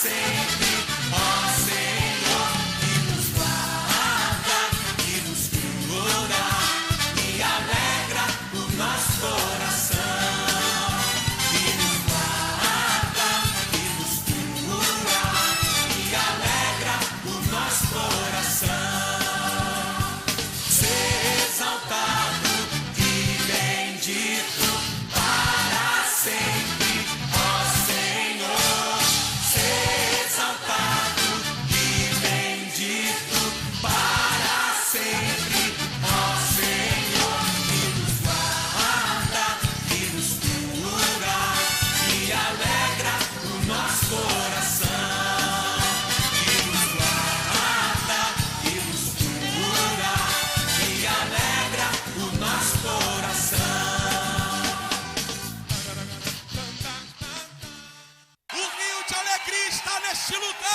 sempre, ó Senhor, que nos guarda, que nos cura e alegra o nosso coração. Que nos guarda, que nos cura e alegra o nosso coração. Ser exaltado e bendito para sempre, ó Senhor. Ser exaltado e bendito para sempre, ó Senhor. Que nos guarda, que nos cura e alegra o nosso coração. Que nos guarda, que nos cura e alegra o nosso coração. O rio de alegria está neste lugar.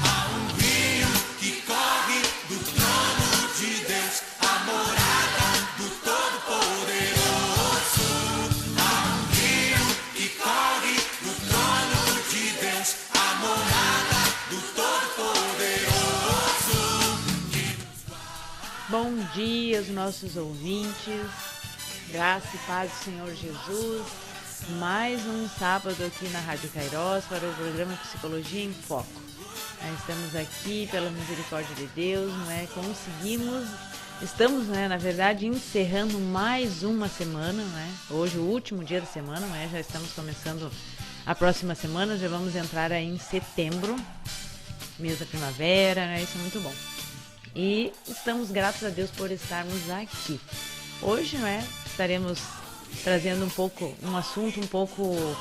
Há um rio que corre do trono de Deus, a morada do Todo-Poderoso. Há um rio que corre do trono de Deus, a morada do Todo-Poderoso. Bom dia aos nossos ouvintes, graça e paz do Senhor Jesus. Mais um sábado aqui na Rádio Kairos para o programa Psicologia em Foco. Nós estamos aqui pela misericórdia de Deus, estamos, na verdade, encerrando mais uma semana, Hoje o último dia da semana, Já estamos começando a próxima semana, já vamos entrar aí em setembro, mês da primavera, Isso é muito bom. E estamos gratos a Deus por estarmos aqui. Hoje, estaremos trazendo um assunto um pouco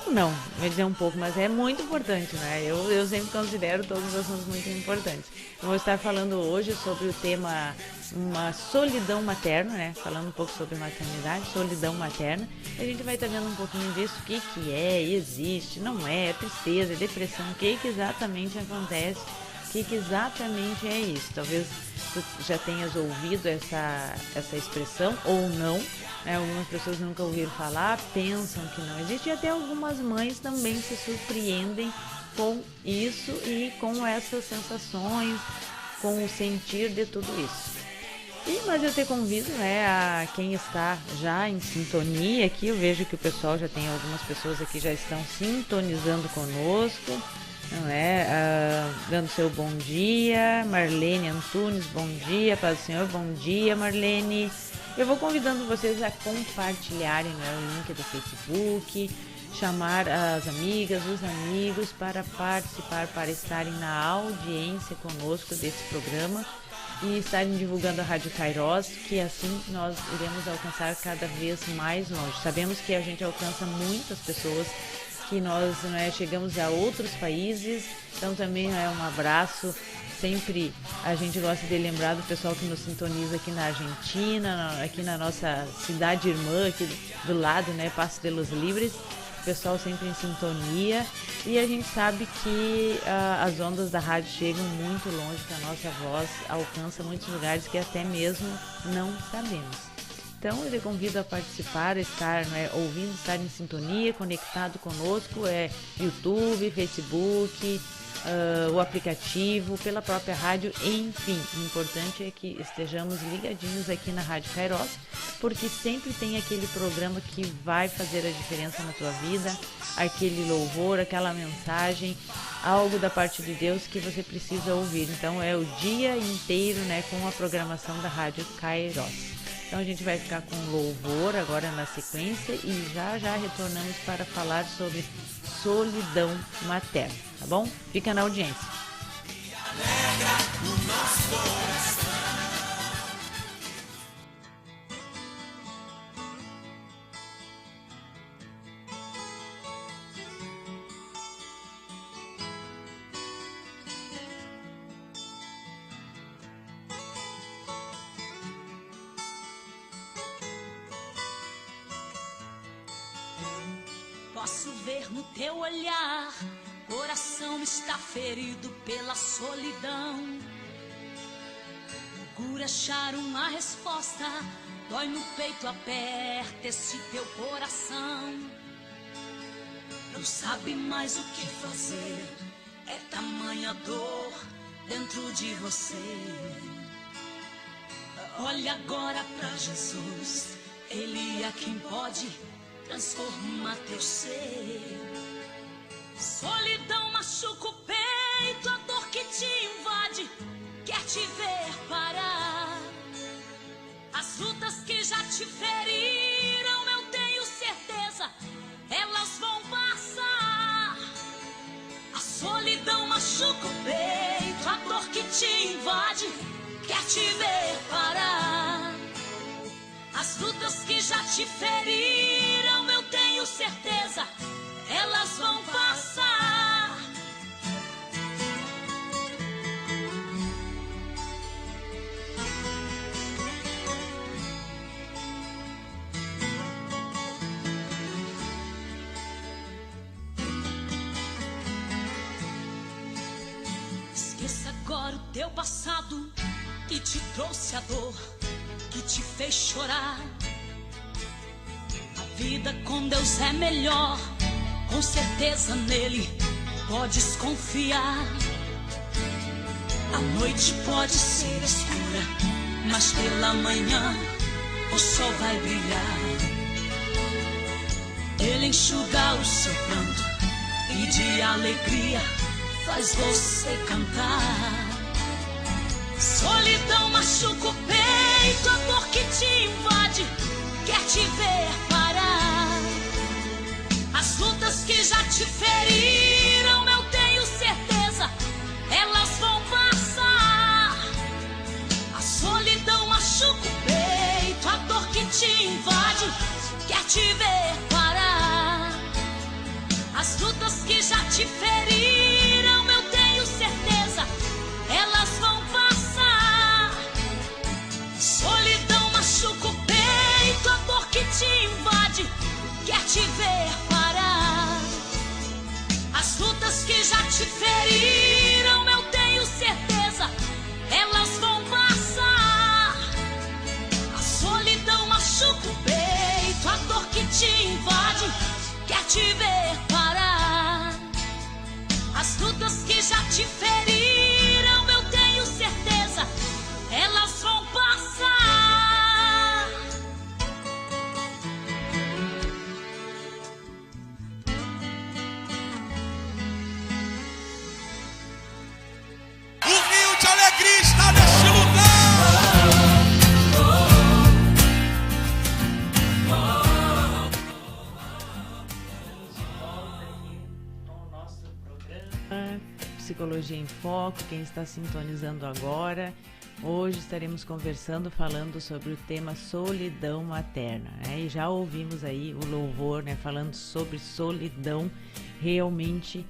não, vou dizer um pouco, mas é muito importante, Eu sempre considero todos os assuntos muito importantes. Eu vou estar falando hoje sobre o tema uma solidão materna, Falando um pouco sobre maternidade, solidão materna. A gente vai estar vendo um pouquinho disso, o que é, existe, não é tristeza, depressão, o que exatamente acontece, o que exatamente é isso. Talvez tu já tenhas ouvido essa expressão ou não, Algumas pessoas nunca ouviram falar, pensam que não existe, e até algumas mães também se surpreendem com isso e com essas sensações, com o sentir de tudo isso. Mas eu te convido, a quem está já em sintonia aqui, eu vejo que o pessoal já tem algumas pessoas aqui já estão sintonizando conosco, dando seu bom dia. Marlene Antunes, bom dia, paz do Senhor, bom dia, Marlene. Eu vou convidando vocês a compartilharem o link do Facebook, chamar as amigas, os amigos para participar, para estarem na audiência conosco desse programa e estarem divulgando a Rádio Kairos, que assim nós iremos alcançar cada vez mais longe. Sabemos que a gente alcança muitas pessoas, que nós chegamos a outros países, então também um abraço. Sempre a gente gosta de lembrar do pessoal que nos sintoniza aqui na Argentina, aqui na nossa cidade irmã, aqui do lado, Passo de los Libres, o pessoal sempre em sintonia, e a gente sabe que as ondas da rádio chegam muito longe, que a nossa voz alcança muitos lugares que até mesmo não sabemos. Então eu te convido a participar, estar ouvindo, estar em sintonia, conectado conosco, YouTube, Facebook, o aplicativo, pela própria rádio, enfim, o importante é que estejamos ligadinhos aqui na Rádio Kairos, porque sempre tem aquele programa que vai fazer a diferença na tua vida, aquele louvor, aquela mensagem, algo da parte de Deus que você precisa ouvir. Então é o dia inteiro, com a programação da Rádio Kairos. Então a gente vai ficar com louvor agora na sequência e já retornamos para falar sobre solidão materna, tá bom? Fica na audiência. Posso ver no teu olhar, coração está ferido pela solidão. Procura achar uma resposta, dói no peito, aperta esse teu coração. Não sabe mais o que fazer, é tamanha dor dentro de você. Olha agora pra Jesus, Ele é quem pode transformar teu ser. Solidão machuca o peito, a dor que te invade quer te ver parar. As lutas que já te feriram, eu tenho certeza, elas vão passar. A solidão machuca o peito, a dor que te invade quer te ver parar. As lutas que já te feriram, eu tenho certeza, elas vão passar. Esqueça agora o teu passado que te trouxe a dor, que te fez chorar. A vida com Deus é melhor, com certeza nele podes confiar. A noite pode ser escura, mas pela manhã o sol vai brilhar. Ele enxuga o seu pranto e de alegria faz você cantar. Solidão machuca o peito, a dor que te invade quer te ver parar. As lutas que já te feriram, eu tenho certeza, elas vão passar. A solidão machuca o peito, a dor que te invade quer te ver parar. As lutas que já te feriram, eu tenho certeza, elas vão passar. Solidão machuca o peito, a dor que te invade quer te ver parar. As lutas que já te feriram, eu tenho certeza, elas vão passar. A solidão machuca o peito, a dor que te invade quer te ver parar. As lutas que já te feriram, eu tenho certeza, elas vão passar. O rio de alegria está neste lugar. Psicologia em Foco, quem está sintonizando agora. Hoje estaremos conversando, falando sobre o tema solidão materna, né? E já ouvimos aí o louvor, né, falando sobre solidão. Realmente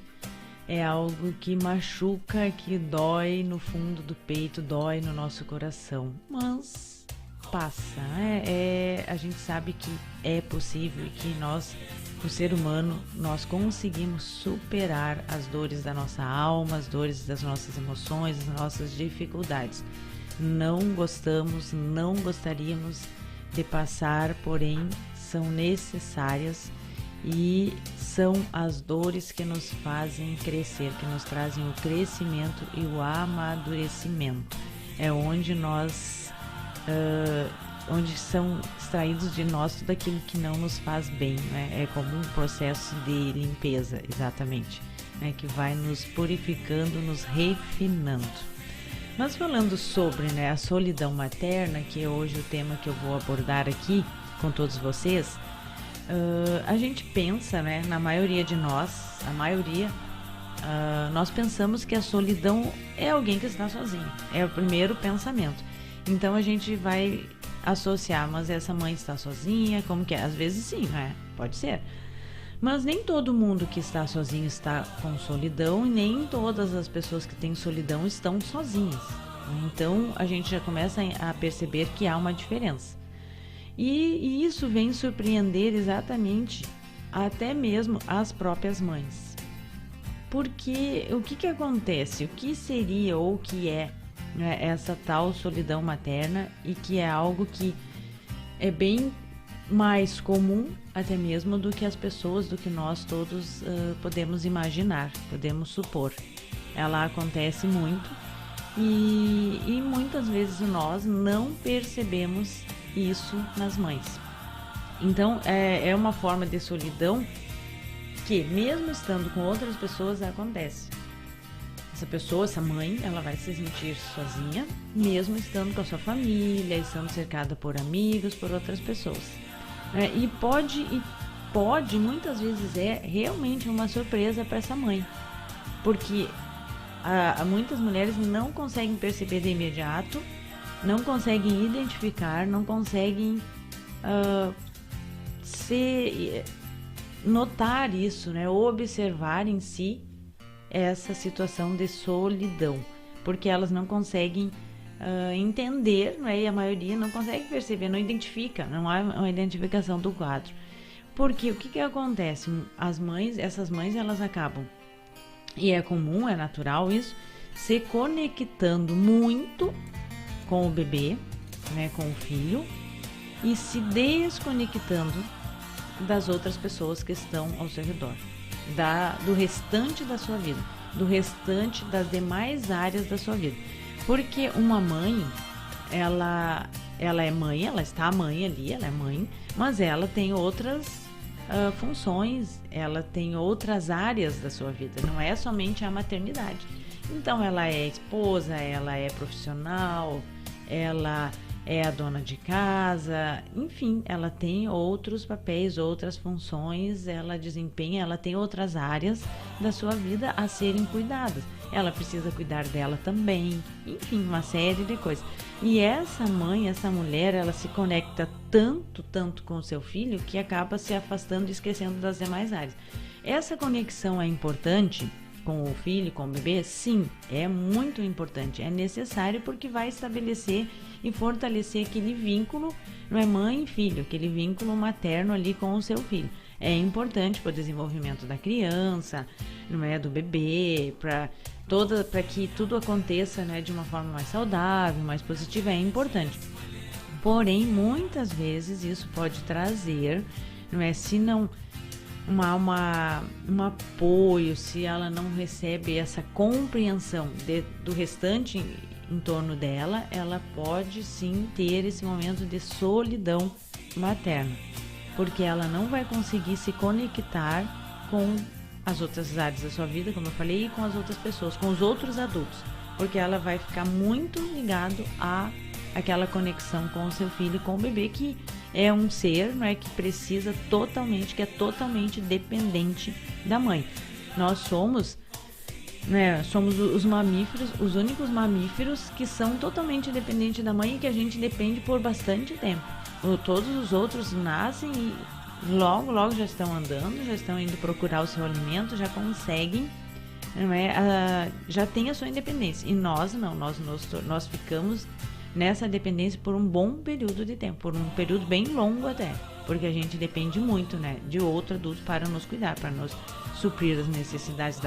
é algo que machuca, que dói no fundo do peito, dói no nosso coração, mas passa, né? A gente sabe que é possível e que nós, o ser humano, nós conseguimos superar as dores da nossa alma, as dores das nossas emoções, as nossas dificuldades. Não gostamos, não gostaríamos de passar, porém são necessárias e são as dores que nos fazem crescer, que nos trazem o crescimento e o amadurecimento. É onde nós, onde são extraídos de nós tudo aquilo que não nos faz bem, né? É como um processo de limpeza, exatamente, né? Que vai nos purificando, nos refinando. Mas falando sobre, né, a solidão materna, que é hoje o tema que eu vou abordar aqui com todos vocês, a gente pensa, né, na maioria de nós, nós pensamos que a solidão é alguém que está sozinho, é o primeiro pensamento. Então a gente vai associar, mas essa mãe está sozinha, como que é? Às vezes sim, né? Pode ser. Mas nem todo mundo que está sozinho está com solidão e nem todas as pessoas que têm solidão estão sozinhas. Então a gente já começa a perceber que há uma diferença. E isso vem surpreender exatamente até mesmo as próprias mães. Porque o que acontece? O que seria ou o que é, né, essa tal solidão materna, e que é algo que é bem mais comum até mesmo do que as pessoas, do que nós todos podemos imaginar, podemos supor. Ela acontece muito e muitas vezes nós não percebemos isso nas mães. Então é uma forma de solidão que, mesmo estando com outras pessoas, acontece. Essa pessoa, essa mãe, ela vai se sentir sozinha, mesmo estando com a sua família, estando cercada por amigos, por outras pessoas. E pode, muitas vezes é realmente uma surpresa para essa mãe, porque muitas mulheres não conseguem perceber de imediato, não conseguem identificar, não conseguem notar isso, né? Observar em si essa situação de solidão, porque elas não conseguem entender, né? E a maioria não consegue perceber, não identifica, não há uma identificação do quadro. Porque o que acontece? Essas mães, elas acabam, e é comum, é natural isso, se conectando muito com o bebê, né? Com o filho, e se desconectando das outras pessoas que estão ao seu redor, do restante da sua vida, do restante das demais áreas da sua vida. Porque uma mãe, ela é mãe, ela está mãe ali, ela é mãe, mas ela tem outras funções, ela tem outras áreas da sua vida, não é somente a maternidade. Então ela é esposa, ela é profissional, ela é a dona de casa, enfim, ela tem outros papéis, outras funções, ela desempenha, ela tem outras áreas da sua vida a serem cuidadas. Ela precisa cuidar dela também, enfim, uma série de coisas. E essa mãe, essa mulher, ela se conecta tanto com o seu filho que acaba se afastando e esquecendo das demais áreas. Essa conexão é importante com o filho, com o bebê? Sim, é muito importante, é necessário, porque vai estabelecer e fortalecer aquele vínculo, não é, mãe e filho, aquele vínculo materno ali com o seu filho. É importante para o desenvolvimento da criança, não é, do bebê, para que tudo aconteça, né, de uma forma mais saudável, mais positiva, é importante. Porém, muitas vezes isso pode trazer, não é, se não um apoio, se ela não recebe essa compreensão do restante em torno dela, ela pode sim ter esse momento de solidão materna, porque ela não vai conseguir se conectar com as outras áreas da sua vida, como eu falei, e com as outras pessoas, com os outros adultos, porque ela vai ficar muito ligado a aquela conexão com o seu filho, com o bebê, que é um ser, não é, que precisa totalmente, que é totalmente dependente da mãe. Nós somos os mamíferos, os únicos mamíferos que são totalmente dependentes da mãe, e que a gente depende por bastante tempo. Todos os outros nascem e logo já estão andando, já estão indo procurar o seu alimento, já conseguem, não é, já tem a sua independência. E nós não, nós ficamos nessa dependência por um bom período de tempo, por um período bem longo até, porque a gente depende muito, né, de outro adulto para nos cuidar, para nos suprir as necessidades,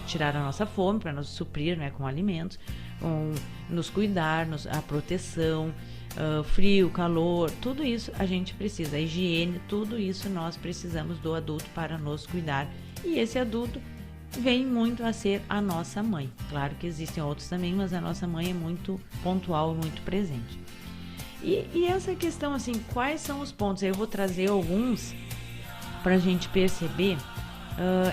tirar a nossa fome, para nos suprir, né, com alimentos, nos cuidar, a proteção, frio, calor, tudo isso a gente precisa, a higiene, tudo isso nós precisamos do adulto para nos cuidar, e esse adulto vem muito a ser a nossa mãe. Claro que existem outros também, mas a nossa mãe é muito pontual, muito presente. E essa questão, assim, quais são os pontos? Eu vou trazer alguns para a gente perceber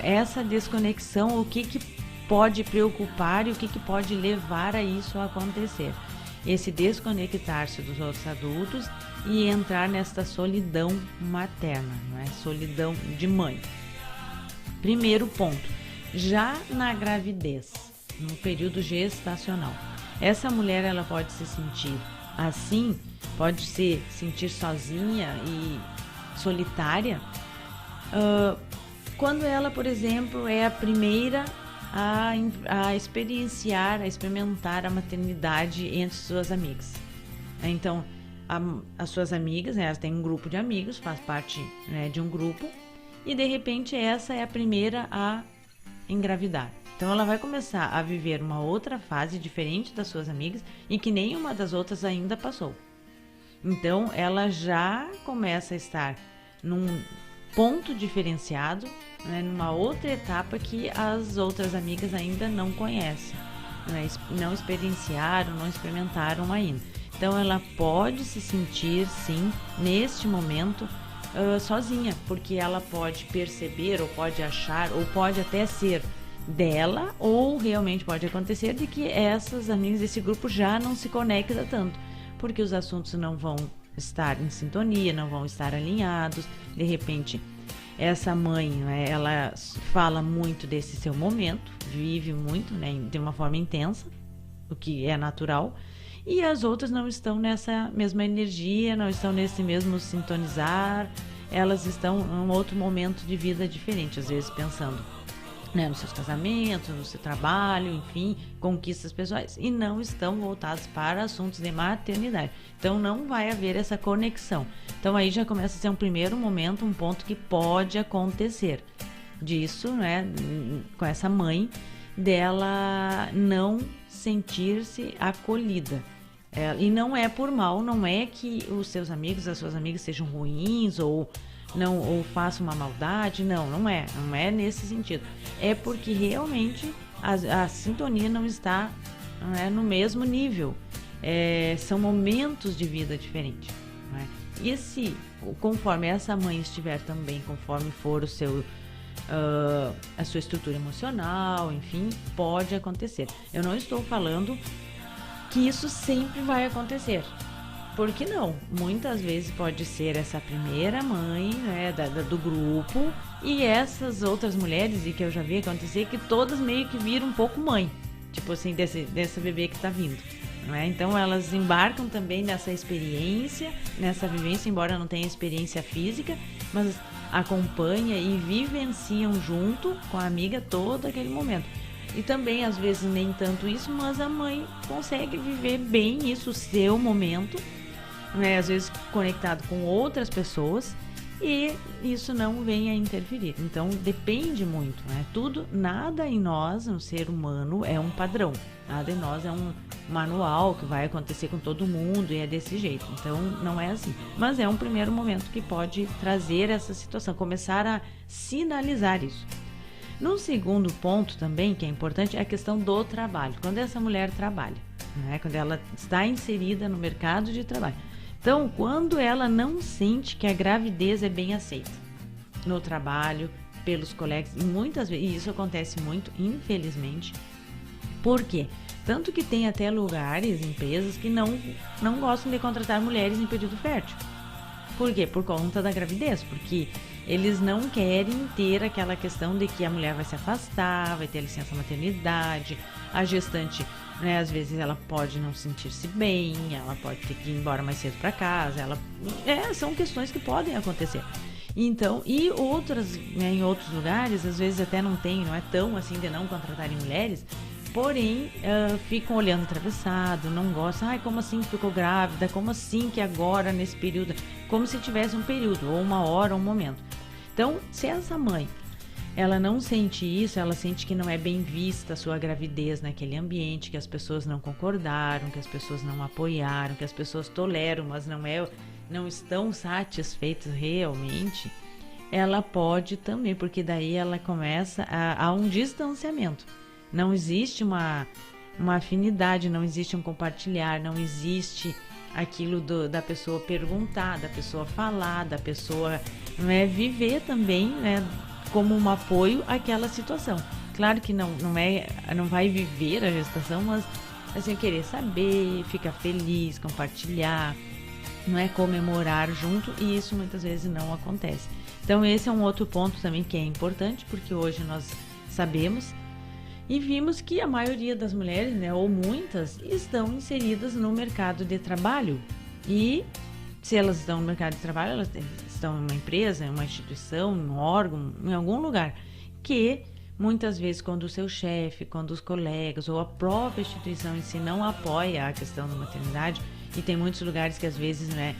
essa desconexão, o que pode preocupar e o que pode levar a isso a acontecer. Esse desconectar-se dos outros adultos e entrar nesta solidão materna, não é? Solidão de mãe. Primeiro ponto, já na gravidez, no período gestacional, essa mulher, ela pode se sentir assim, pode se sentir sozinha e solitária, quando ela, por exemplo, é a primeira a experimentar a maternidade entre suas amigas. Então, as suas amigas, né? Ela tem um grupo de amigos, faz parte, né, de um grupo, e de repente essa é a primeira a engravidar. Então ela vai começar a viver uma outra fase diferente das suas amigas e que nenhuma das outras ainda passou. Então ela já começa a estar num ponto diferenciado, né, numa outra etapa que as outras amigas ainda não conhecem, né, não experienciaram, não experimentaram ainda. Então ela pode se sentir, sim, neste momento sozinha, porque ela pode perceber, ou pode achar, ou pode até ser dela, ou realmente pode acontecer de que essas amigas desse grupo já não se conectam tanto, porque os assuntos não vão estar em sintonia, não vão estar alinhados. De repente, essa mãe, né, ela fala muito desse seu momento, vive muito, né, de uma forma intensa, o que é natural, e as outras não estão nessa mesma energia, não estão nesse mesmo sintonizar, elas estão em um outro momento de vida diferente, às vezes pensando, né, nos seus casamentos, no seu trabalho, enfim, conquistas pessoais, e não estão voltados para assuntos de maternidade. Então não vai haver essa conexão. Então aí já começa a ser um primeiro momento, um ponto que pode acontecer disso, né, com essa mãe, dela não sentir-se acolhida. E não é por mal, não é que os seus amigos, as suas amigas sejam ruins ou façam uma maldade, não é nesse sentido. É porque realmente a sintonia não está, né, no mesmo nível. São momentos de vida diferentes, né? E se, conforme essa mãe estiver também, conforme for a sua estrutura emocional, enfim, pode acontecer. Eu não estou falando que isso sempre vai acontecer. Por que não? Muitas vezes pode ser essa primeira mãe, né, do grupo, e essas outras mulheres, e que eu já vi acontecer, que todas meio que viram um pouco mãe, tipo assim, desse bebê que tá vindo, né? Então elas embarcam também nessa experiência, nessa vivência, embora não tenha experiência física, mas acompanha e vivenciam junto com a amiga todo aquele momento. E também, às vezes, nem tanto isso, mas a mãe consegue viver bem isso, o seu momento, né? Às vezes conectado com outras pessoas, e isso não vem a interferir. Então, depende muito, né? Nada em nós, no ser humano, é um padrão. Nada em nós é um manual que vai acontecer com todo mundo e é desse jeito. Então, não é assim. Mas é um primeiro momento que pode trazer essa situação, começar a sinalizar isso. No segundo ponto também, que é importante, é a questão do trabalho. Quando essa mulher trabalha, né? Quando ela está inserida no mercado de trabalho. Então, quando ela não sente que a gravidez é bem aceita no trabalho, pelos colegas, e muitas vezes, e isso acontece muito, infelizmente. Por quê? Tanto que tem até lugares, empresas, que não gostam de contratar mulheres em período fértil. Por quê? Por conta da gravidez, porque eles não querem ter aquela questão de que a mulher vai se afastar, vai ter licença maternidade, a gestante, né, às vezes ela pode não sentir-se bem, ela pode ter que ir embora mais cedo para casa, são questões que podem acontecer. Então, e outras, né, em outros lugares, às vezes até não é tão assim de não contratarem mulheres, porém ficam olhando atravessado, não gostam. Ai, como assim que ficou grávida? Como assim que agora, nesse período? Como se tivesse um período, ou uma hora, ou um momento. Então, se essa mãe, ela não sente isso, ela sente que não é bem vista a sua gravidez naquele ambiente, que as pessoas não concordaram, que as pessoas não apoiaram, que as pessoas toleram, mas não estão satisfeitas realmente, ela pode também, porque daí ela começa a um distanciamento. Não existe uma afinidade, não existe um compartilhar, não existe aquilo da pessoa perguntar, da pessoa falar, da pessoa, né, viver também, né, como um apoio àquela situação. Claro que não vai viver a gestação, mas assim, querer saber, ficar feliz, compartilhar, não é, comemorar junto, e isso muitas vezes não acontece. Então esse é um outro ponto também que é importante, porque hoje nós sabemos e vimos que a maioria das mulheres, né, ou muitas, estão inseridas no mercado de trabalho. E se elas estão no mercado de trabalho, elas estão em uma empresa, em uma instituição, em um órgão, em algum lugar, que muitas vezes quando o seu chefe, quando os colegas ou a própria instituição em si não apoia a questão da maternidade, e tem muitos lugares que às vezes, né,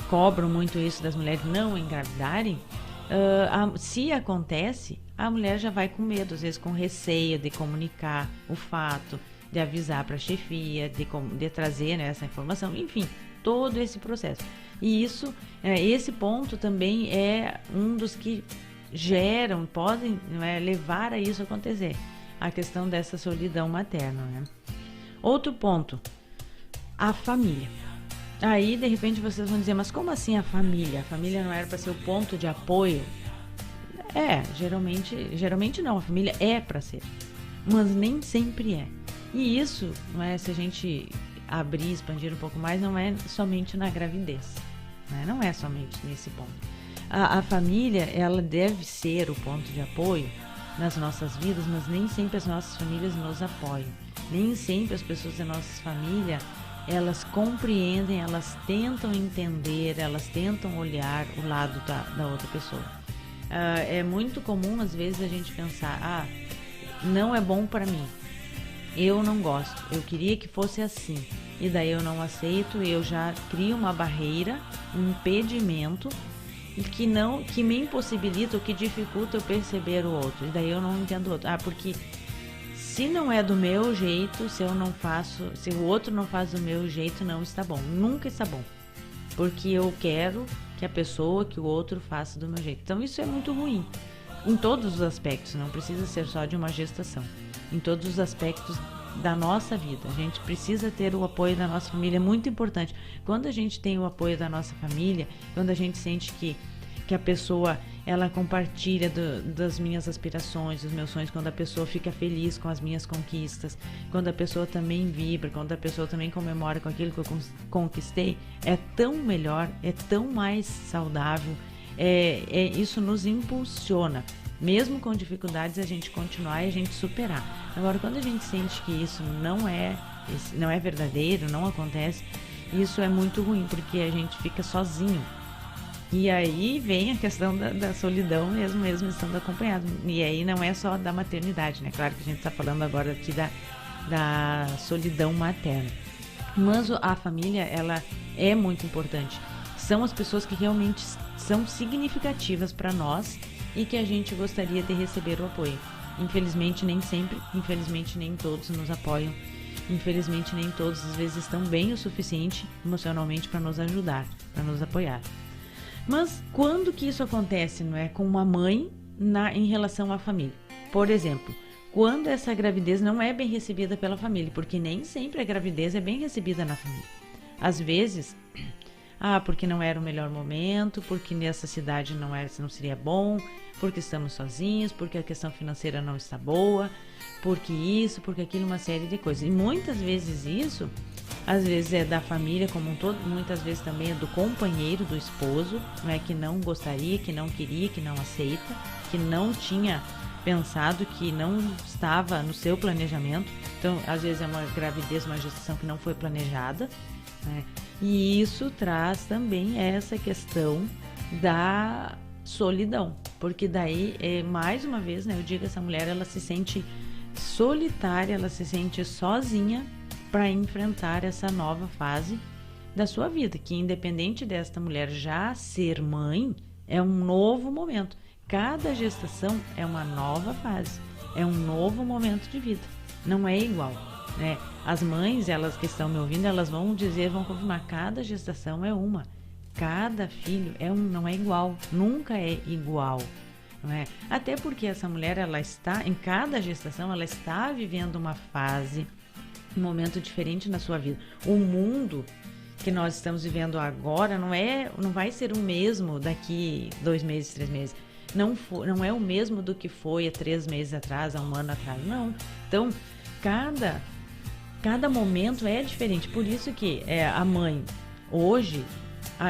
cobram muito isso das mulheres não engravidarem, se acontece, a mulher já vai com medo, às vezes com receio de comunicar o fato, de avisar para a chefia, de trazer, né, essa informação, enfim, todo esse processo. E isso, esse ponto também é um dos que podem, né, levar a isso acontecer, a questão dessa solidão materna, né? Outro ponto, a família. Aí, de repente, vocês vão dizer, mas como assim a família? A família não era para ser o ponto de apoio? Geralmente não, a família é para ser, mas nem sempre é. E isso, não é, se a gente abrir, expandir um pouco mais, não é somente na gravidez, né? Não é somente nesse ponto. A família, ela deve ser o ponto de apoio nas nossas vidas, mas nem sempre as nossas famílias nos apoiam. Nem sempre as pessoas da nossa família, elas compreendem, elas tentam entender, elas tentam olhar o lado da outra pessoa. É muito comum, às vezes, a gente pensar, não é bom para mim, eu não gosto, eu queria que fosse assim, e daí eu não aceito, eu já crio uma barreira, um impedimento, que me impossibilita, ou que dificulta eu perceber o outro, e daí eu não entendo o outro. Porque se não é do meu jeito, se o outro não faz do meu jeito, não está bom, nunca está bom, porque eu quero que o outro faça do meu jeito. Então isso é muito ruim, em todos os aspectos, não precisa ser só de uma gestação, em todos os aspectos da nossa vida. A gente precisa ter o apoio da nossa família, é muito importante. Quando a gente tem o apoio da nossa família, quando a gente sente que a pessoa, ela compartilha das minhas aspirações, dos meus sonhos, quando a pessoa fica feliz com as minhas conquistas, quando a pessoa também vibra, quando a pessoa também comemora com aquilo que eu conquistei, é tão melhor, é tão mais saudável, isso nos impulsiona, mesmo com dificuldades, a gente continuar e a gente superar. Agora, quando a gente sente que isso não é verdadeiro, não acontece, isso é muito ruim, porque a gente fica sozinho. E aí vem a questão da solidão mesmo estando acompanhado. E aí não é só da maternidade, né? Claro que a gente está falando agora aqui da solidão materna. Mas a família, ela é muito importante. São as pessoas que realmente são significativas para nós e que a gente gostaria de receber o apoio. Infelizmente, nem sempre, infelizmente, nem todos nos apoiam. Infelizmente, nem todos, às vezes, estão bem o suficiente emocionalmente para nos ajudar, para nos apoiar. Mas quando que isso acontece, não é, com uma mãe em relação à família? Por exemplo, quando essa gravidez não é bem recebida pela família, porque nem sempre a gravidez é bem recebida na família. Às vezes, porque não era o melhor momento, porque nessa cidade não seria bom, porque estamos sozinhos, porque a questão financeira não está boa, porque isso, porque aquilo, uma série de coisas. E muitas vezes isso, às vezes é da família como um todo, muitas vezes também é do companheiro, do esposo, né, que não gostaria, que não queria, que não aceita, que não tinha pensado, que não estava no seu planejamento. Então, às vezes é uma gravidez, uma gestação que não foi planejada, né? E isso traz também essa questão da solidão, porque daí, mais uma vez, né, eu digo, essa mulher, ela se sente solitária, ela se sente sozinha para enfrentar essa nova fase da sua vida, que independente desta mulher já ser mãe, é um novo momento. Cada gestação é uma nova fase, é um novo momento de vida, não é igual, né? As mães, elas que estão me ouvindo, elas vão confirmar, cada gestação é uma, cada filho não é igual, nunca é igual, não é? Até porque essa mulher, ela está, em cada gestação, ela está vivendo uma fase, um momento diferente na sua vida. O mundo que nós estamos vivendo agora não vai ser o mesmo daqui 2 meses, 3 meses. Não é o mesmo do que foi há 3 meses atrás, há 1 ano atrás, não. Então, cada momento é diferente. Por isso que a mãe, hoje,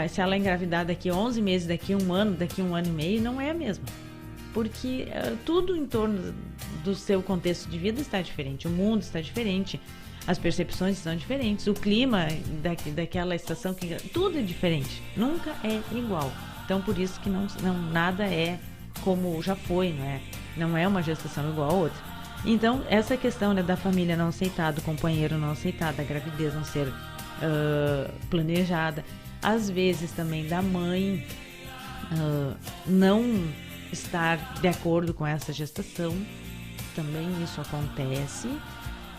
se ela engravidar daqui 11 meses, daqui 1 ano, daqui 1 ano e meio, não é a mesma. Porque tudo em torno do seu contexto de vida está diferente, o mundo está diferente, as percepções estão diferentes, o clima daquela estação, tudo é diferente, nunca é igual. Então, por isso que nada é como já foi, não é uma gestação igual a outra. Então, essa questão, né, da família não aceitar, do companheiro não aceitar, da gravidez não ser planejada. Às vezes também da mãe não estar de acordo com essa gestação, também isso acontece.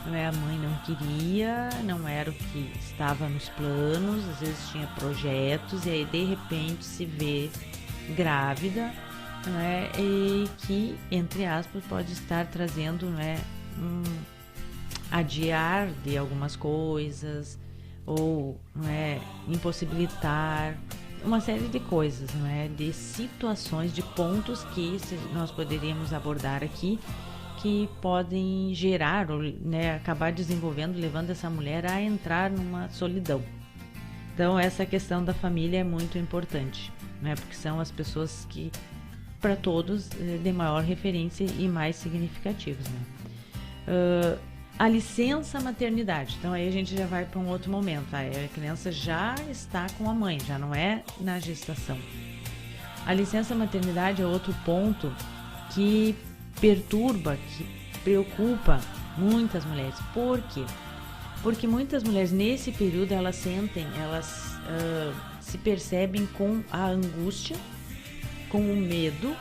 A mãe não queria, não era o que estava nos planos, às vezes tinha projetos e aí de repente se vê grávida, e que, entre aspas, pode estar trazendo adiar de algumas coisas ou impossibilitar uma série de coisas, de situações, de pontos que nós poderíamos abordar aqui, que podem gerar ou acabar desenvolvendo, levando essa mulher a entrar numa solidão. Então essa questão da família é muito importante, porque são as pessoas que para todos de maior referência e mais significativos. A licença maternidade, então aí a gente já vai para um outro momento, a criança já está com a mãe, já não é na gestação. A licença maternidade é outro ponto que perturba, que preocupa muitas mulheres. Por quê? Porque muitas mulheres nesse período elas se percebem com a angústia, com o medo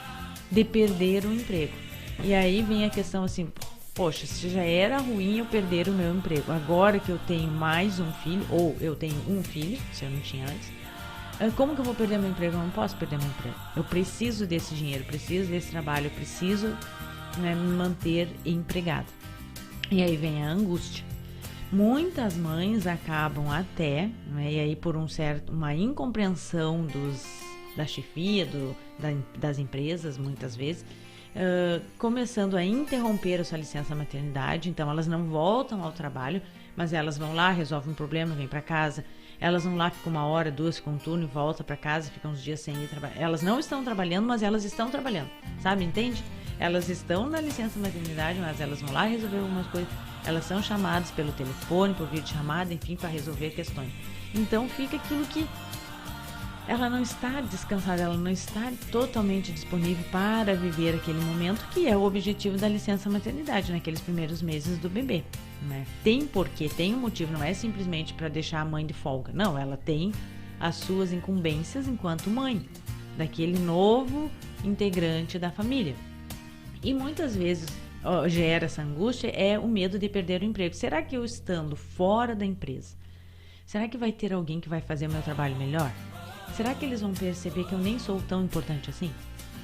de perder o emprego. E aí vem a questão assim, poxa, se já era ruim eu perder o meu emprego, agora que eu tenho mais um filho, ou eu tenho um filho, se eu não tinha antes, como que eu vou perder meu emprego? Eu não posso perder meu emprego. Eu preciso desse dinheiro, preciso desse trabalho, eu preciso me manter empregada. E aí vem a angústia. Muitas mães acabam até, e aí por uma incompreensão da chefia, das empresas, muitas vezes, começando a interromper a sua licença maternidade. Então elas não voltam ao trabalho, mas elas vão lá, resolvem um problema, vêm para casa. Elas vão lá, ficam 1 hora, 2, com um turno e voltam para casa, ficam uns dias sem ir trabalhar. Elas não estão trabalhando, mas elas estão trabalhando, sabe? Entende? Elas estão na licença maternidade, mas elas vão lá resolver algumas coisas. Elas são chamadas pelo telefone, por videochamada, enfim, para resolver questões. Então fica aquilo que ela não está descansada, ela não está totalmente disponível para viver aquele momento, que é o objetivo da licença maternidade, naqueles primeiros meses do bebê. Tem porquê, tem um motivo, não é simplesmente para deixar a mãe de folga. Não, ela tem as suas incumbências enquanto mãe daquele novo integrante da família. E muitas vezes gera essa angústia, é o medo de perder o emprego. Será que eu estando fora da empresa, será que vai ter alguém que vai fazer o meu trabalho melhor? Será que eles vão perceber que eu nem sou tão importante assim?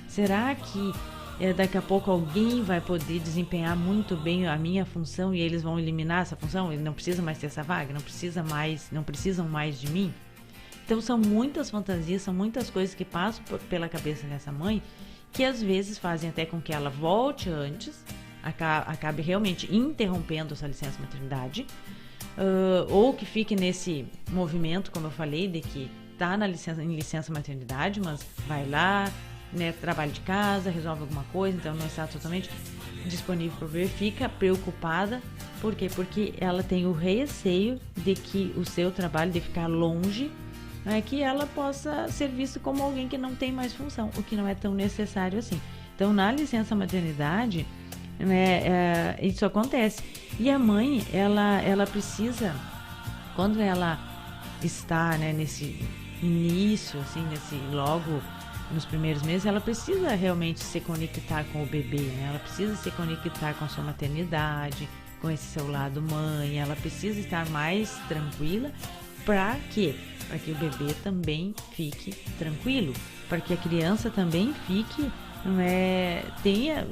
Será que daqui a pouco alguém vai poder desempenhar muito bem a minha função e eles vão eliminar essa função? Ele não precisa mais ter essa vaga, não precisam mais de mim? Então são muitas fantasias, são muitas coisas que passam pela cabeça dessa mãe, que às vezes fazem até com que ela volte antes, acabe realmente interrompendo essa licença maternidade, ou que fique nesse movimento, como eu falei, de que está em licença maternidade, mas vai lá, trabalho de casa, resolve alguma coisa, então não está totalmente disponível para ver, fica preocupada. Por quê? Porque ela tem o receio de que o seu trabalho, de ficar longe, que ela possa ser vista como alguém que não tem mais função, o que não é tão necessário assim. Então, na licença maternidade, isso acontece. E a mãe, ela precisa, quando ela está nesse início, assim, logo nos primeiros meses, ela precisa realmente se conectar com o bebê, ela precisa se conectar com a sua maternidade, com esse seu lado mãe, ela precisa estar mais tranquila. Para quê? Para que o bebê também fique tranquilo, para que a criança também fique, tenha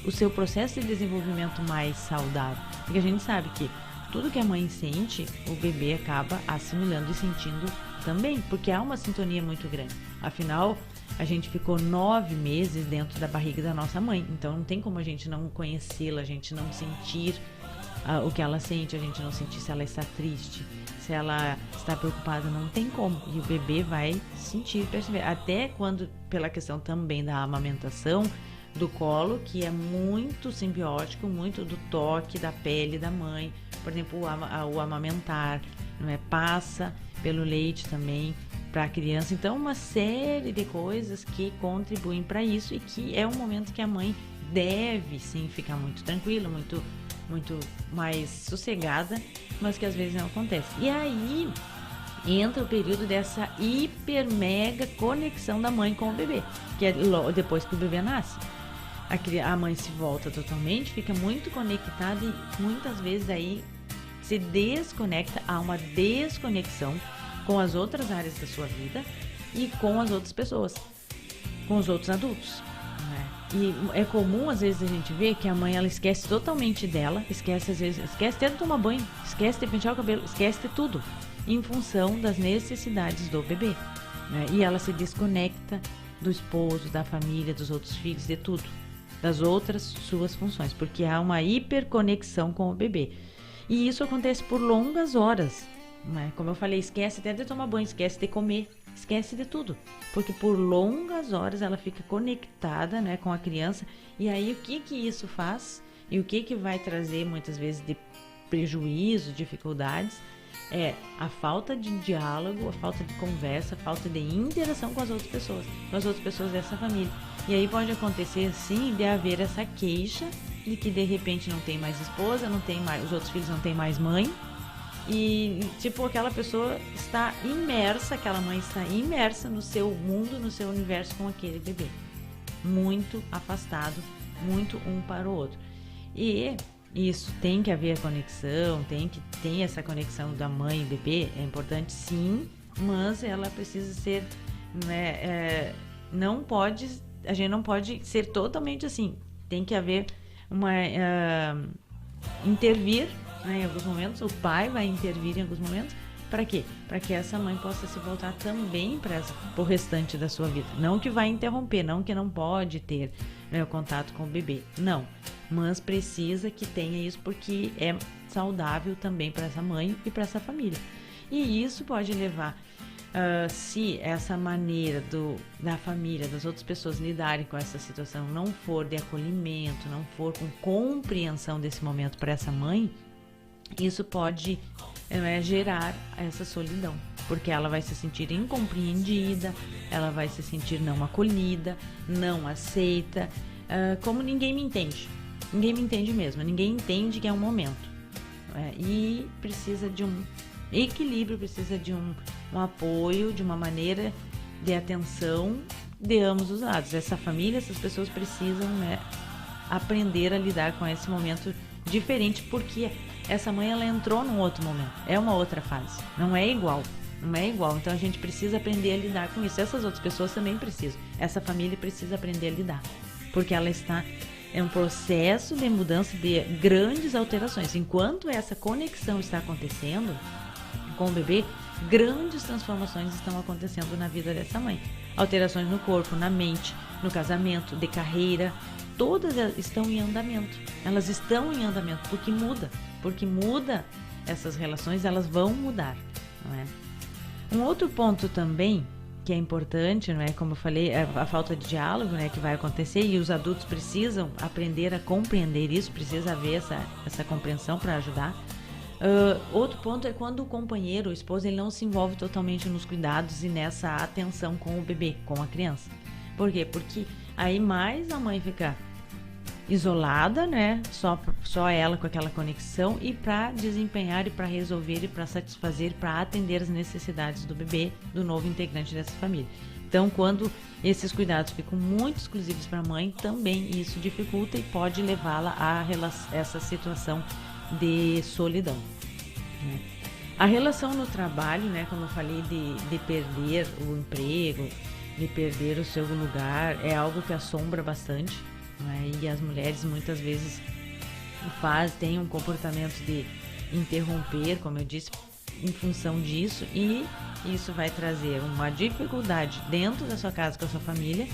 o seu processo de desenvolvimento mais saudável. Porque a gente sabe que tudo que a mãe sente, o bebê acaba assimilando e sentindo também, porque há uma sintonia muito grande. Afinal, a gente ficou 9 meses dentro da barriga da nossa mãe, então não tem como a gente não conhecê-la, a gente não sentir o que ela sente, a gente não sentir se ela está triste, se ela está preocupada, não tem como. E o bebê vai sentir, perceber. Até quando, pela questão também da amamentação, do colo, que é muito simbiótico, muito do toque da pele da mãe. Por exemplo, o amamentar, passa pelo leite também para a criança. Então, uma série de coisas que contribuem para isso e que é um momento que a mãe deve sim ficar muito tranquila, muito muito mais sossegada, mas que às vezes não acontece. E aí entra o período dessa hiper mega conexão da mãe com o bebê, que é depois que o bebê nasce. A mãe se volta totalmente, fica muito conectada e muitas vezes aí se desconecta, há uma desconexão com as outras áreas da sua vida e com as outras pessoas, com os outros adultos, né? E é comum às vezes a gente ver que a mãe ela esquece totalmente dela, esquece até de tomar banho, esquece de pentear o cabelo, esquece de tudo, em função das necessidades do bebê, né? E ela se desconecta do esposo, da família, dos outros filhos, de tudo, das outras suas funções, porque há uma hiperconexão com o bebê. E isso acontece por longas horas, né? Como eu falei, esquece até de tomar banho, esquece de comer, esquece de tudo, porque por longas horas ela fica conectada, né, com a criança. E aí o que isso faz e o que vai trazer muitas vezes de prejuízo, dificuldades, é a falta de diálogo, a falta de conversa, a falta de interação com as outras pessoas dessa família. E aí pode acontecer sim de haver essa queixa de que de repente não tem mais esposa, não tem mais, os outros filhos não tem mais mãe. E tipo, aquela pessoa está imersa, aquela mãe está imersa no seu mundo, no seu universo com aquele bebê, muito afastado, muito um para o outro. E isso tem que haver conexão, tem essa conexão da mãe e bebê, é importante sim, mas ela precisa ser, né, a gente não pode ser totalmente assim, tem que haver intervir, né, em alguns momentos, o pai vai intervir em alguns momentos. Para quê? Para que essa mãe possa se voltar também para o restante da sua vida. Não que vai interromper, não que não pode ter, né, o contato com o bebê, não. Mas precisa que tenha isso, porque é saudável também para essa mãe e para essa família. E isso pode levar, se essa maneira da família, das outras pessoas lidarem com essa situação não for de acolhimento, não for com compreensão desse momento para essa mãe, isso pode gerar essa solidão, porque ela vai se sentir incompreendida, ela vai se sentir não acolhida, não aceita, como ninguém me entende mesmo, ninguém entende que é um momento, e precisa de um equilíbrio, precisa de um apoio, de uma maneira de atenção de ambos os lados. Essa família, essas pessoas precisam, né, aprender a lidar com esse momento diferente, porque essa mãe ela entrou num outro momento, é uma outra fase, não é igual, então a gente precisa aprender a lidar com isso. Essas outras pessoas também precisam, essa família precisa aprender a lidar, porque ela está em um processo de mudança, de grandes alterações. Enquanto essa conexão está acontecendo com o bebê, grandes transformações estão acontecendo na vida dessa mãe, alterações no corpo, na mente, no casamento, de carreira, todas elas estão em andamento. Elas estão em andamento porque muda essas relações, elas vão mudar, não é? Um outro ponto também que é importante, não é? Como eu falei, é a falta de diálogo, né, que vai acontecer, e os adultos precisam aprender a compreender isso, precisa haver essa compreensão para ajudar. Outro ponto é quando o companheiro, o esposo, ele não se envolve totalmente nos cuidados e nessa atenção com o bebê, com a criança. Por quê? Porque aí mais a mãe fica isolada, né? Só ela com aquela conexão, e para desempenhar e para resolver e para satisfazer, para atender as necessidades do bebê, do novo integrante dessa família. Então, quando esses cuidados ficam muito exclusivos para a mãe, também isso dificulta e pode levá-la a essa situação de solidão, né? A relação no trabalho, né? Como eu falei, de perder o emprego, de perder o seu lugar, é algo que assombra bastante, né? E as mulheres muitas vezes têm um comportamento de interromper, como eu disse, em função disso, e isso vai trazer uma dificuldade dentro da sua casa com a sua família,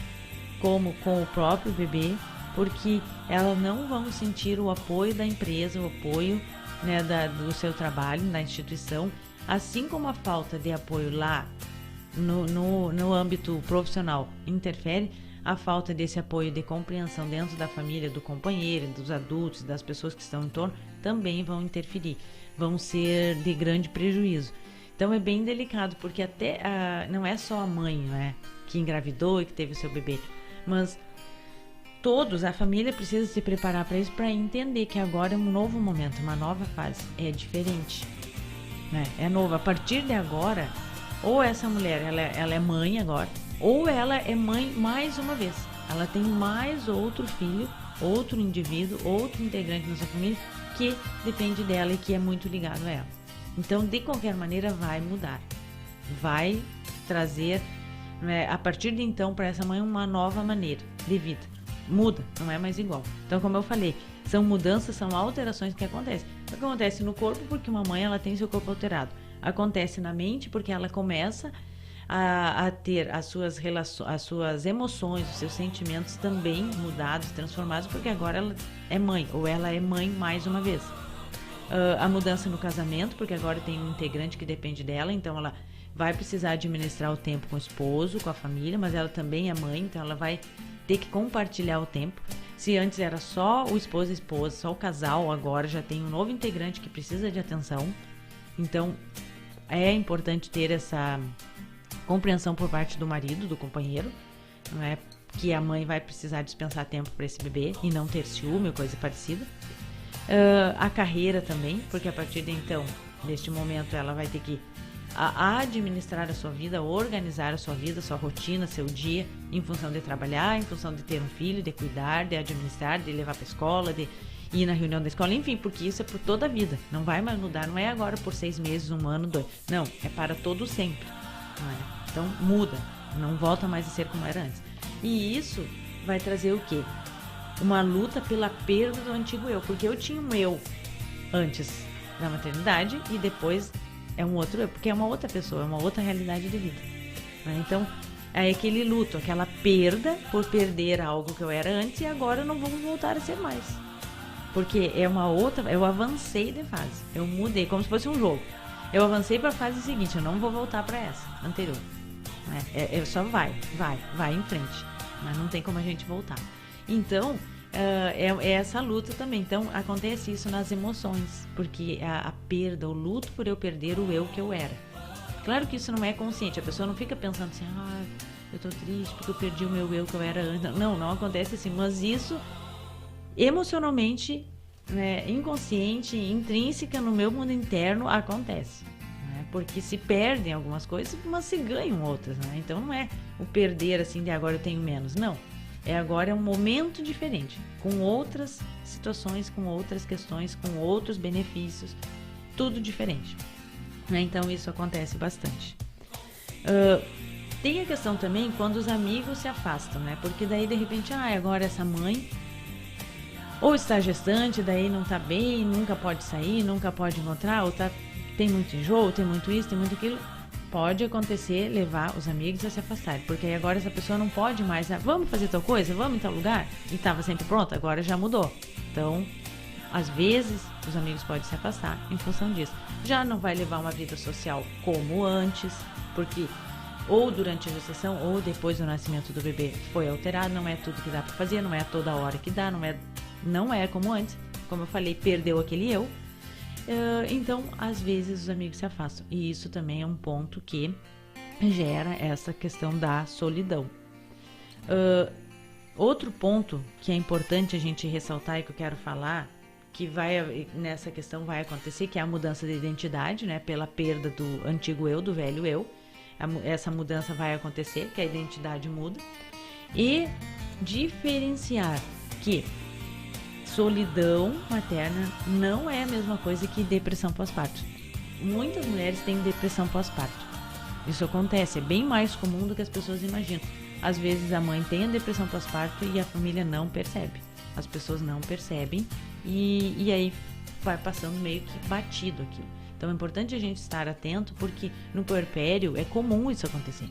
como com o próprio bebê, porque elas não vão sentir o apoio da empresa, o apoio, né, do seu trabalho, na instituição, assim como a falta de apoio lá no âmbito profissional interfere, a falta desse apoio de compreensão dentro da família, do companheiro, dos adultos, das pessoas que estão em torno, também vão interferir, vão ser de grande prejuízo. Então é bem delicado, porque até não é só a mãe, né, que engravidou e que teve o seu bebê, mas todos, a família precisa se preparar para isso, para entender que agora é um novo momento, uma nova fase, é diferente, né? É novo. A partir de agora, ou essa mulher ela é mãe agora, ou ela é mãe mais uma vez. Ela tem mais outro filho, outro indivíduo, outro integrante da sua família que depende dela e que é muito ligado a ela. Então, de qualquer maneira, vai mudar. Vai trazer, né, a partir de então, para essa mãe, uma nova maneira de vida. Muda, não é mais igual. Então, como eu falei, são mudanças, são alterações que acontecem. Acontece no corpo porque uma mãe ela tem seu corpo alterado. Acontece na mente porque ela começa a ter as suas emoções, os seus sentimentos também mudados, transformados, porque agora ela é mãe, ou ela é mãe mais uma vez. A mudança no casamento, porque agora tem um integrante que depende dela, então ela vai precisar administrar o tempo com o esposo, com a família, mas ela também é mãe, então ela vai ter que compartilhar o tempo. Se antes era só o esposo e a esposa, só o casal, agora já tem um novo integrante que precisa de atenção. Então é importante ter essa compreensão por parte do marido, do companheiro, não é? Que a mãe vai precisar dispensar tempo para esse bebê e não ter ciúme ou coisa parecida. A carreira também, porque a partir de então, neste momento, ela vai ter que administrar a sua vida, organizar a sua vida, sua rotina, seu dia, em função de trabalhar, em função de ter um filho, de cuidar, de administrar, de levar para a escola, de ir na reunião da escola, enfim, porque isso é por toda a vida, não vai mais mudar, não é agora por 6 meses, 1 ano, 2, não, é para todo sempre. Então muda, não volta mais a ser como era antes. E isso vai trazer o quê? Uma luta pela perda do antigo eu, porque eu tinha um eu antes da maternidade e depois é um outro eu, porque é uma outra pessoa, é uma outra realidade de vida. Então é aquele luto, aquela perda por perder algo que eu era antes e agora eu não vou voltar a ser mais. Porque é uma outra, eu avancei de fase, eu mudei, como se fosse um jogo. Eu avancei para a fase seguinte, eu não vou voltar para essa anterior. Só vai em frente, mas não tem como a gente voltar. Então, é essa luta também. Então, acontece isso nas emoções, porque a perda, o luto por eu perder o eu que eu era. Claro que isso não é consciente, a pessoa não fica pensando assim, eu tô triste porque eu perdi o meu eu que eu era antes. Não acontece assim, mas isso emocionalmente, inconsciente, intrínseca no meu mundo interno acontece, né? Porque se perdem algumas coisas, mas se ganham outras, né? Então não é o perder assim de agora eu tenho menos, não. Agora é um momento diferente, com outras situações, com outras questões, com outros benefícios, tudo diferente, né? Então isso acontece bastante. Tem a questão também quando os amigos se afastam, né? Porque daí de repente, agora essa mãe ou está gestante, daí não está bem, nunca pode sair, nunca pode encontrar, ou tem muito enjoo, tem muito isso, tem muito aquilo. Pode acontecer levar os amigos a se afastarem, porque aí agora essa pessoa não pode mais, vamos fazer tal coisa, vamos em tal lugar, e estava sempre pronto, agora já mudou. Então, às vezes, os amigos podem se afastar em função disso. Já não vai levar uma vida social como antes, porque ou durante a gestação ou depois do nascimento do bebê foi alterado, não é tudo que dá para fazer, não é toda hora que dá, não é como antes, como eu falei, perdeu aquele eu. Então, às vezes, os amigos se afastam. E isso também é um ponto que gera essa questão da solidão. Outro ponto que é importante a gente ressaltar e que eu quero falar, que nessa questão vai acontecer, que é a mudança de identidade, né? Pela perda do antigo eu, do velho eu. Essa mudança vai acontecer, que a identidade muda. E diferenciar que solidão materna não é a mesma coisa que depressão pós-parto. Muitas mulheres têm depressão pós-parto. Isso acontece, é bem mais comum do que as pessoas imaginam. Às vezes a mãe tem a depressão pós-parto e a família não percebe. As pessoas não percebem e aí vai passando meio que batido aquilo. Então é importante a gente estar atento porque no puerpério é comum isso acontecer.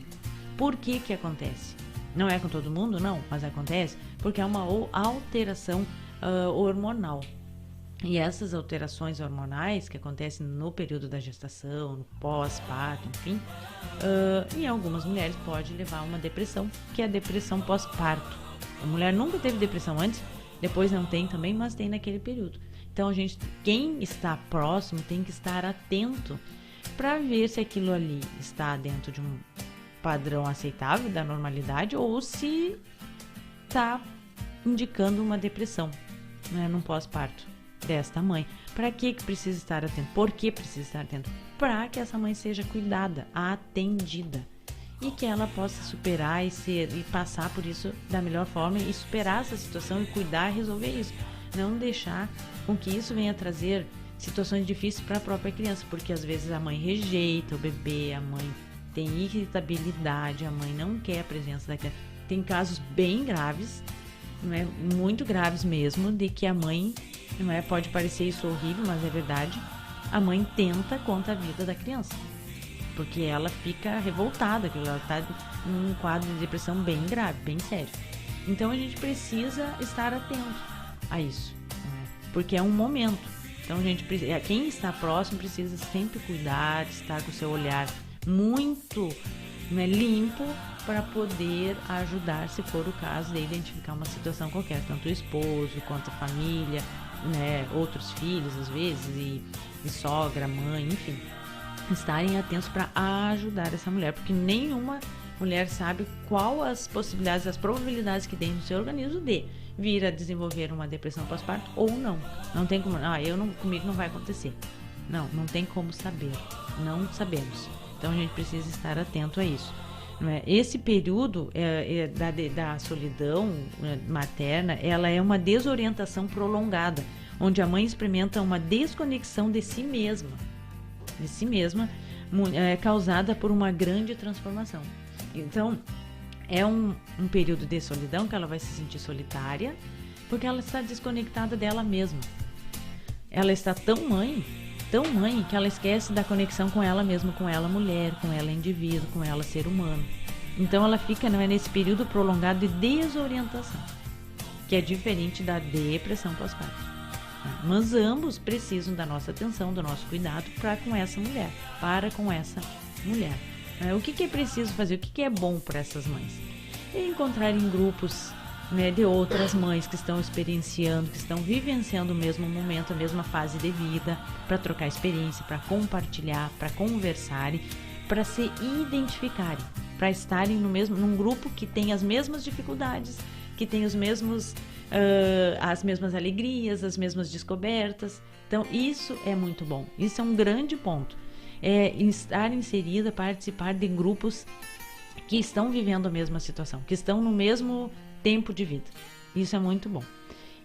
Por que acontece? Não é com todo mundo, não, mas acontece porque é uma alteração hormonal. E essas alterações hormonais que acontecem no período da gestação, no pós-parto, enfim, em algumas mulheres pode levar a uma depressão, que é a depressão pós-parto. A mulher nunca teve depressão antes, depois não tem também, mas tem naquele período. Então quem está próximo tem que estar atento para ver se aquilo ali está dentro de um padrão aceitável da normalidade ou se está indicando uma depressão, né, num pós-parto desta mãe. Para que precisa estar atento? Por que precisa estar atento? Para que essa mãe seja cuidada, atendida, e que ela possa superar e passar por isso da melhor forma e superar essa situação e cuidar e resolver isso. Não deixar com que isso venha trazer situações difíceis para a própria criança, porque às vezes a mãe rejeita o bebê, a mãe tem irritabilidade, a mãe não quer a presença da criança. Tem casos bem graves, não é? Muito graves mesmo, de que a mãe, não é? Pode parecer isso horrível, mas é verdade, a mãe tenta contra a vida da criança, porque ela fica revoltada, que ela está num quadro de depressão bem grave, bem sério. Então a gente precisa estar atento a isso, né? Porque é um momento. Então quem está próximo precisa sempre cuidar, estar com o seu olhar muito, né, limpo, para poder ajudar, se for o caso, de identificar uma situação qualquer, tanto o esposo quanto a família, né, outros filhos às vezes, e sogra, mãe, enfim, estarem atentos para ajudar essa mulher, porque nenhuma mulher sabe qual as possibilidades, as probabilidades que tem no seu organismo de vir a desenvolver uma depressão pós-parto ou não. Não tem como, comigo não vai acontecer. Não tem como saber. Não sabemos. Então a gente precisa estar atento a isso. Esse período da solidão materna, ela é uma desorientação prolongada, onde a mãe experimenta uma desconexão de si mesma, causada por uma grande transformação. Então, é um período de solidão que ela vai se sentir solitária, porque ela está desconectada dela mesma. Ela está tão mãe, que ela esquece da conexão com ela mesma, com ela mulher, com ela indivíduo, com ela ser humano. Então ela fica nesse período prolongado de desorientação, que é diferente da depressão pós-parto. Mas ambos precisam da nossa atenção, do nosso cuidado para com essa mulher. O que é preciso fazer? O que é bom para essas mães? É encontrar em grupos, né, de outras mães que estão experienciando, que estão vivenciando o mesmo momento, a mesma fase de vida, para trocar experiência, para compartilhar, para conversarem, para se identificarem, para estarem num grupo que tem as mesmas dificuldades, que tem as mesmas alegrias, as mesmas descobertas. Então isso é muito bom, isso é um grande ponto. É estar inserida, participar de grupos que estão vivendo a mesma situação, que estão no mesmo tempo de vida. Isso é muito bom.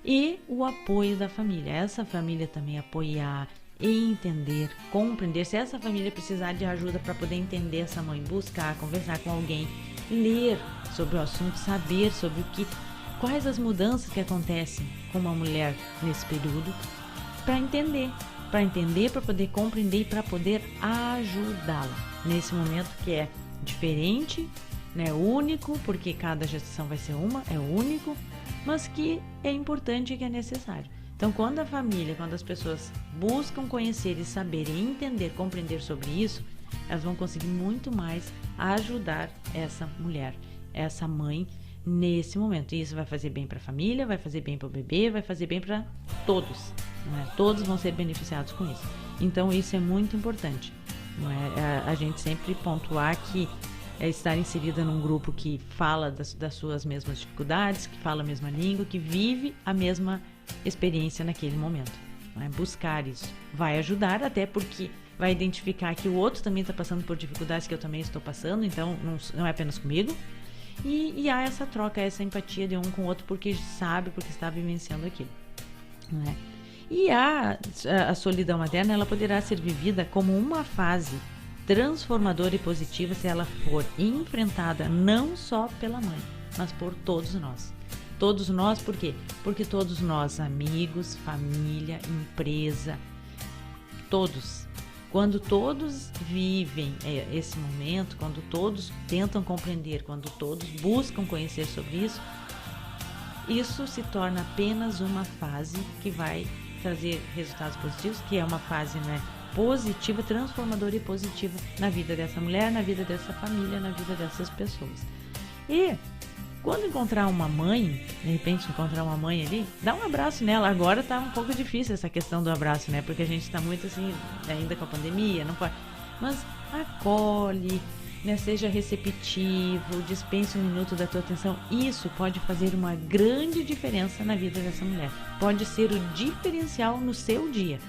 E o apoio da família. Essa família também apoiar, entender, compreender. Se essa família precisar de ajuda para poder entender essa mãe, buscar, conversar com alguém, ler sobre o assunto, saber sobre quais as mudanças que acontecem com uma mulher nesse período, para entender, para poder compreender e para poder ajudá-la nesse momento que é diferente, né, único, porque cada gestação vai ser é único, mas que é importante e que é necessário. Então, quando as pessoas buscam conhecer e saber e entender, compreender sobre isso, elas vão conseguir muito mais ajudar essa mulher, essa mãe, nesse momento. E isso vai fazer bem para a família, vai fazer bem para o bebê, vai fazer bem para todos, né? Todos vão ser beneficiados com isso. Então, isso é muito importante, não é? A gente sempre pontuar que estar inserida num grupo que fala das suas mesmas dificuldades, que fala a mesma língua, que vive a mesma experiência naquele momento, não é? Buscar isso vai ajudar, até porque vai identificar que o outro também está passando por dificuldades que eu também estou passando, então não é apenas comigo. E há essa troca, essa empatia de um com o outro, porque está vivenciando aquilo, não é? E a solidão materna, ela poderá ser vivida como uma fase transformadora e positiva se ela for enfrentada não só pela mãe, mas por todos nós. Todos nós, por quê? Porque todos nós, amigos, família, empresa, todos. Quando todos vivem esse momento, quando todos tentam compreender, quando todos buscam conhecer sobre isso, isso se torna apenas uma fase que vai trazer resultados positivos, que é uma fase, né, positiva, transformadora e positiva na vida dessa mulher, na vida dessa família, na vida dessas pessoas. E quando encontrar uma mãe, de repente encontrar uma mãe ali, dá um abraço nela. Agora tá um pouco difícil essa questão do abraço, né? Porque a gente tá muito assim, ainda com a pandemia, não pode. Mas acolhe, né? Seja receptivo, dispense um minuto da tua atenção. Isso pode fazer uma grande diferença na vida dessa mulher. Pode ser o diferencial no seu dia,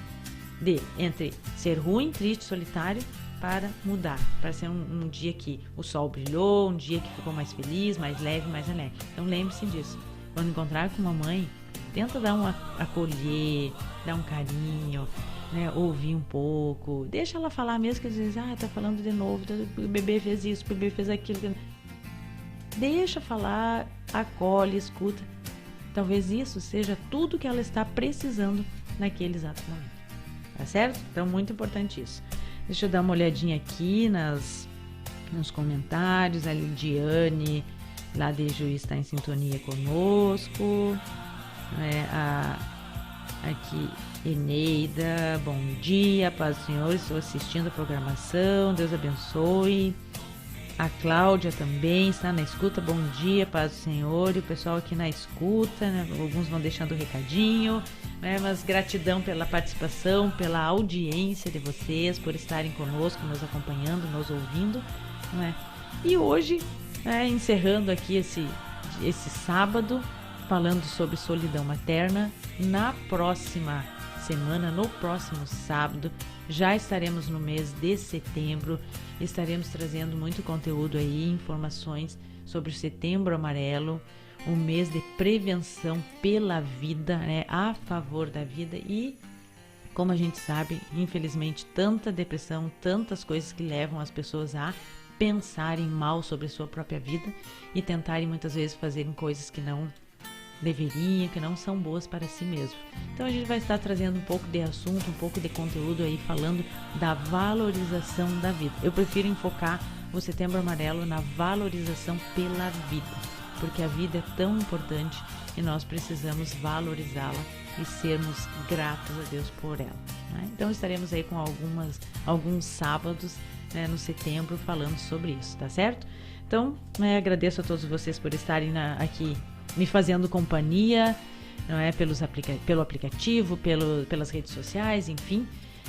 entre ser ruim, triste, solitário, para mudar, para ser um dia que o sol brilhou, um dia que ficou mais feliz, mais leve, mais alegre. Então lembre-se disso. Quando encontrar com uma mãe, tenta dar acolher, dar um carinho, né? Ouvir um pouco, deixa ela falar mesmo, que às vezes, tá falando de novo, o bebê fez isso, o bebê fez aquilo. Deixa falar, acolhe, escuta. Talvez isso seja tudo que ela está precisando naquele exato momento. Tá certo? Então, muito importante isso. Deixa eu dar uma olhadinha aqui nos comentários. A Lidiane, lá de Juiz, está em sintonia conosco. Aqui, Eneida, bom dia, paz do Senhor, estou assistindo a programação, Deus abençoe. A Cláudia também está na escuta, bom dia, paz do Senhor. E o pessoal aqui na escuta, né? Alguns vão deixando o recadinho, né? Mas gratidão pela participação, pela audiência de vocês, por estarem conosco, nos acompanhando, nos ouvindo, né? E hoje, encerrando aqui esse sábado, falando sobre solidão materna. Na próxima semana, no próximo sábado, já estaremos no mês de setembro, estaremos trazendo muito conteúdo aí, informações sobre o Setembro Amarelo, o mês de prevenção pela vida, né, a favor da vida. E, como a gente sabe, infelizmente, tanta depressão, tantas coisas que levam as pessoas a pensarem mal sobre a sua própria vida e tentarem muitas vezes fazerem coisas que não deveriam, que não são boas para si mesmo. Então a gente vai estar trazendo um pouco de assunto, um pouco de conteúdo aí, falando da valorização da vida. Eu prefiro enfocar o Setembro Amarelo na valorização pela vida, porque a vida é tão importante e nós precisamos valorizá-la e sermos gratos a Deus por ela, né? Então estaremos aí com alguns sábados, né, no setembro, falando sobre isso, tá certo? Então, agradeço a todos vocês por estarem aqui me fazendo companhia, não é? Pelo aplicativo, pelas redes sociais, enfim,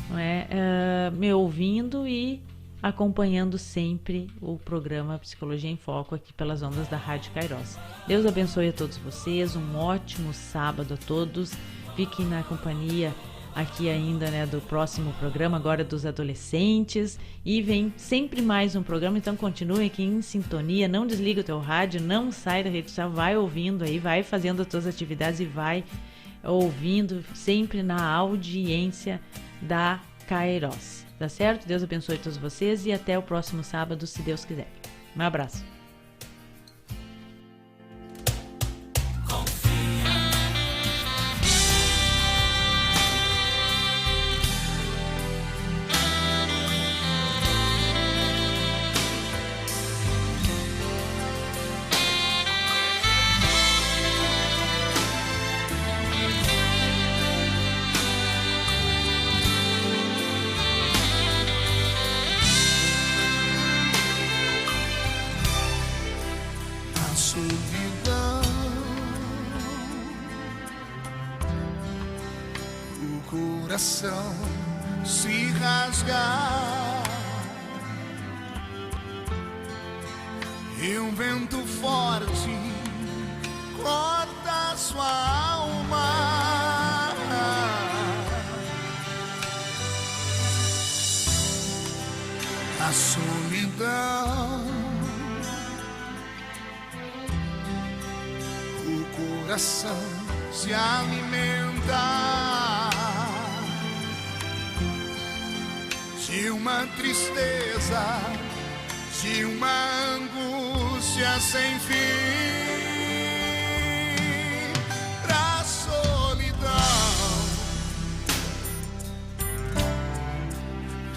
não é? Me ouvindo e acompanhando sempre o programa Psicologia em Foco aqui pelas ondas da Rádio Kairos. Deus abençoe a todos vocês, um ótimo sábado a todos, fiquem na companhia aqui ainda, né, do próximo programa, agora dos adolescentes, e vem sempre mais um programa, então continue aqui em sintonia, não desliga o teu rádio, não sai da rede social, vai ouvindo aí, vai fazendo as tuas atividades e vai ouvindo sempre na audiência da Kairos, tá certo? Deus abençoe todos vocês e até o próximo sábado, se Deus quiser. Um abraço. Se rasgar e um vento forte corta sua alma, a solidão, o coração se alimenta de uma tristeza, de uma angústia sem fim. Pra solidão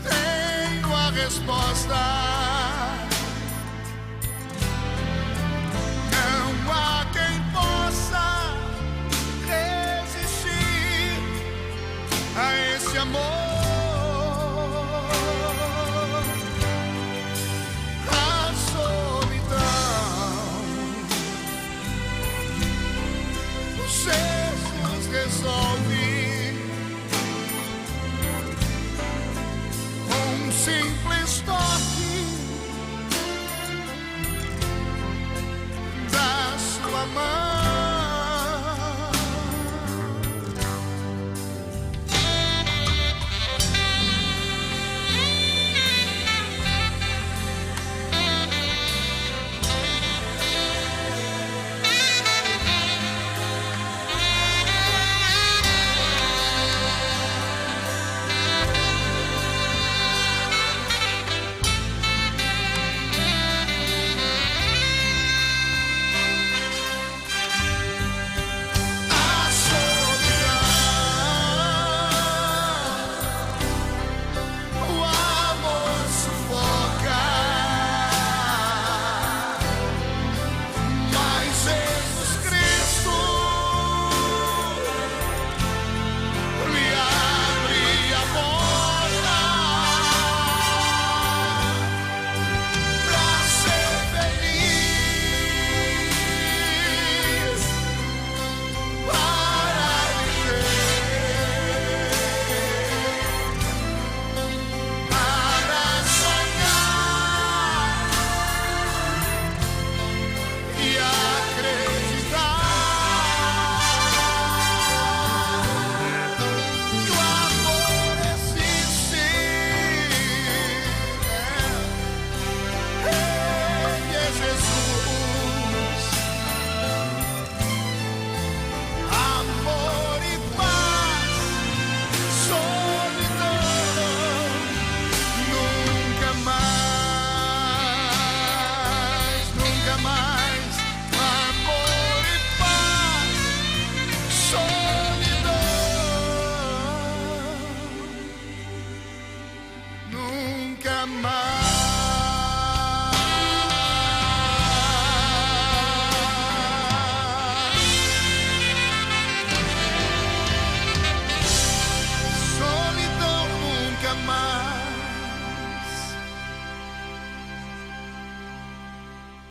tenho a resposta. Não há quem possa resistir a esse amor